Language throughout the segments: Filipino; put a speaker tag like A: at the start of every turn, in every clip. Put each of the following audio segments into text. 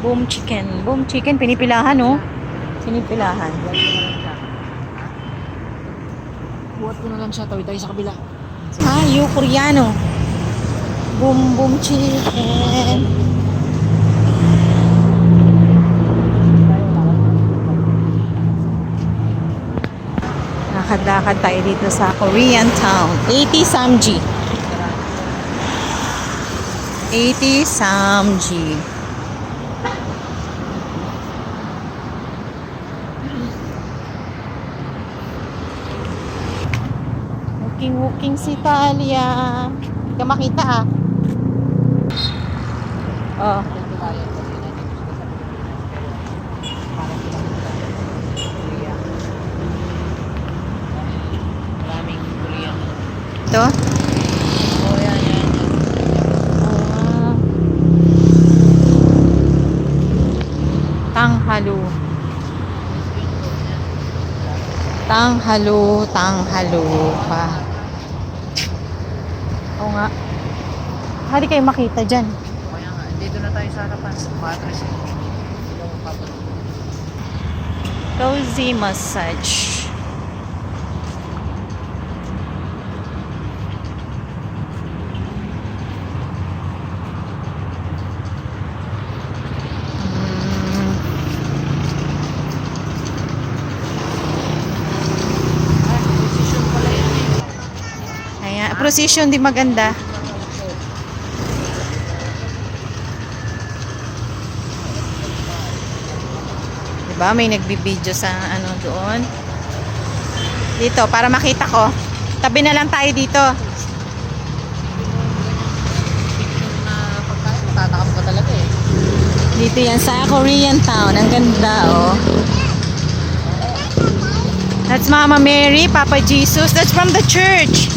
A: Boom chicken. Boom chicken. Pinipilahan, oh. Pinipilahan.
B: Buhat ko na lang siya. Tawid tayo sa kabila.
A: Yu Koreano. Boom boom chicken. Lakad-lakad tayo dito sa Korean town. 80 Samji. 80 Samji. Walking si Talia. Hindi ka makita ah. Oh.
B: Maraming Korean.
A: Ito?
B: Oh, yan.
A: Ah. Tanghalo. Tanghalo pa. Oo nga. Hindi kayo makita dyan.
B: Kaya nga, dito na tayo sa harapan. Matras eh.
A: Cozy massage.
B: Position pala yan eh.
A: Ayan. Precision di maganda. Diba? May nagbibideo sa ano doon. Dito, para makita ko. Tabi na lang tayo dito.
B: Picture na pagkain. Matatakam ka talaga eh.
A: Dito yan sa Korean town. Ang ganda, oh. That's Mama Mary, Papa Jesus. That's from the church.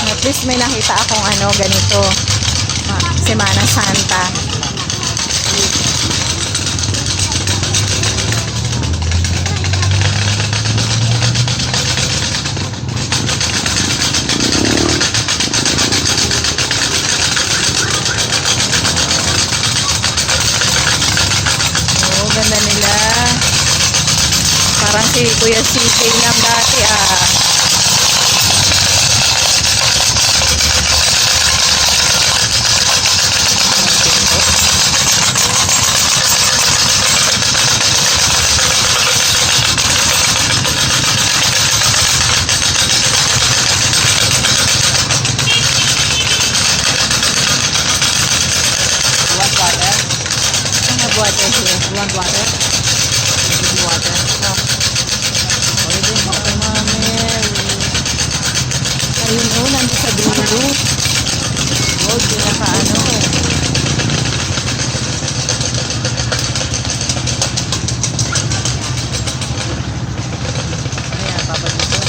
A: At least may nakita akong ano, ganito. Semana Santa. Oh, ganda nila. Parang si Kuya CJ lang dati ah.
B: You want water?
A: I have water here.
B: You want water? Give you water.
A: No.
B: Pwede mo.
A: Mama Mary. Ayun oh, nandun sa dulo. Oh, pinaka ano.
B: Ayan, Papa dito.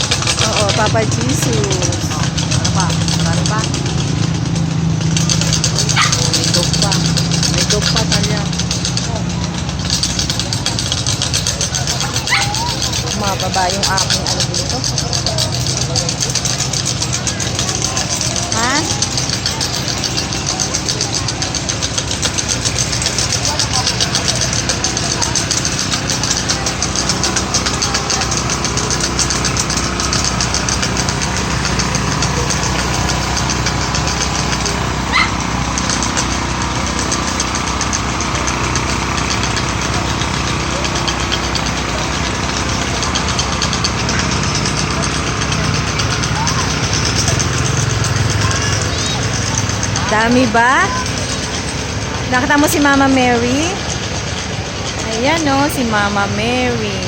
A: Oo, Papa Jesus.
B: Ano pa? Ano pa? Oh, may dog pa. May dog pa talya.
A: Mababa yung aking ano dito. Ha? Dami ba? Nakita mo si Mama Mary? Ayan o, si Mama Mary.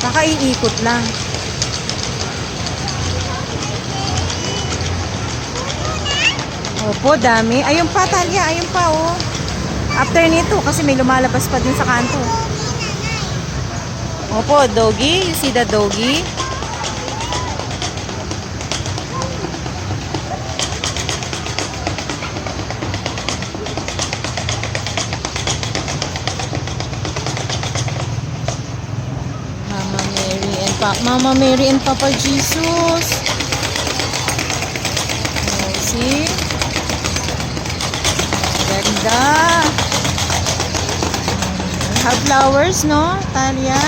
A: Nakaiikot lang. Opo, dami. Ayun pa, Talia. Ayun pa, oh. After nito, kasi may lumalabas pa din sa kanto. Opo, doggy. You see the doggy? Mama Mary and Papa Jesus. Oh, see? Ganda. Have flowers, no, Talia?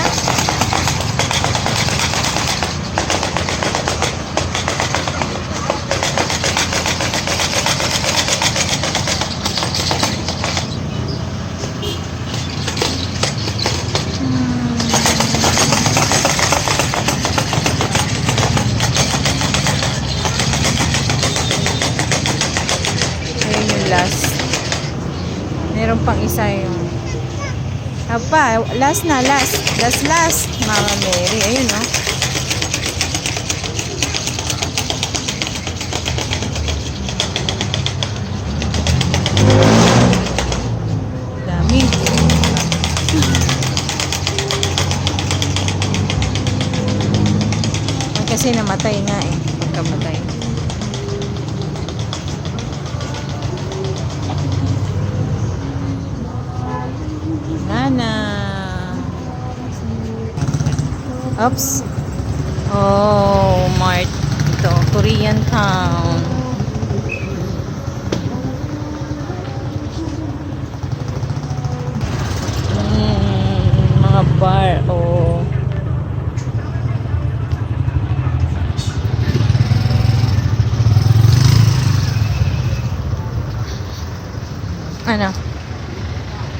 A: Last. Meron pang isa yung apa, last na, last Mama Mary, ayun no. Dami. Kasi namatay nga eh, pagkamatay. Nana. Oops. Oh, Mart. Ito, Korean town. Mga bar. Oh. Ano?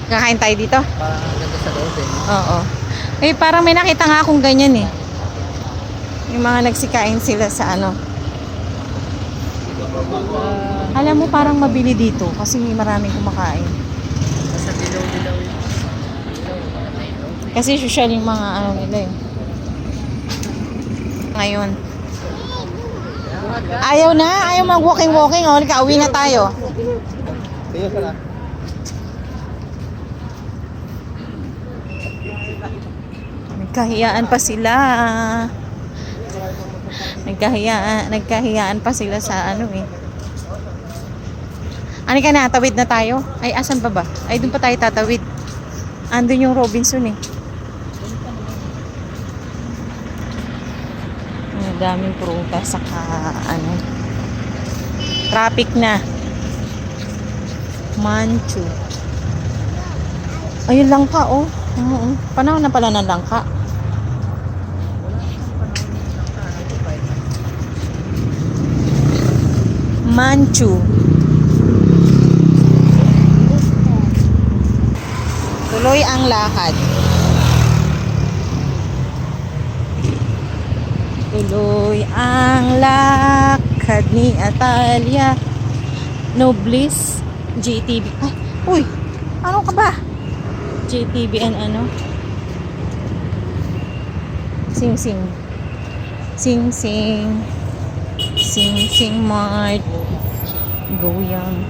A: Kakain tayo dito?
B: Parang ang ganda sa loob eh.
A: Oo. Eh, parang may nakita nga akong ganyan eh. Yung mga nagsikain sila sa ano. Alam mo, parang mabili dito kasi may maraming kumakain.
B: Basta dilaw-dilaw yun.
A: Kasi social yung mga ano nila eh. Ngayon. Ayaw na. Ayaw mag-walking-walking. O, uwi na tayo.
B: Tiyo ka lang.
A: Nagkahiyaan pa sila. Nagkahiyaan pa sila sa ano eh. Ano ka na, tawid na tayo? Ay, asan pa ba? Ay, doon pa tayo tatawid. Andun yung Robinson eh. Ang daming prutas saka ano. Traffic na. Manchu. Ayun lang ka oh. Panahon na pala ng langka. Manchu. Tuloy ang lakad. Tuloy ang lakad ni Atalia. Noblis JTB. Ay, uy! Ano ka ba? JTB and ano? Sing Sing. Sing Sing. Sing Sing Mart. Goyang.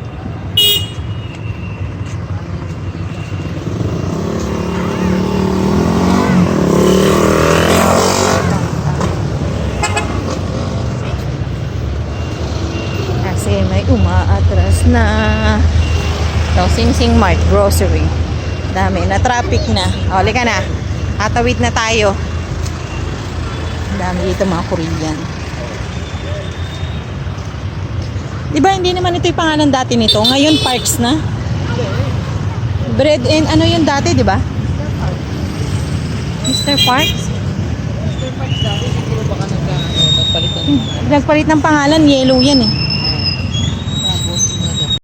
A: Kasi may umaatras na. So, Sing Sing Mart Grocery. Dami na traffic na. O, lika na. Atawid na tayo. Dami dito mga Korean. Diba hindi naman ito yung pangalan dati nito? Ngayon Parks na. Bread and ano yun dati, diba? Mr. Parks?
B: Mr. Parks dati siguro baka nagpalit ng
A: Nagpalit ng pangalan, yellow yan eh.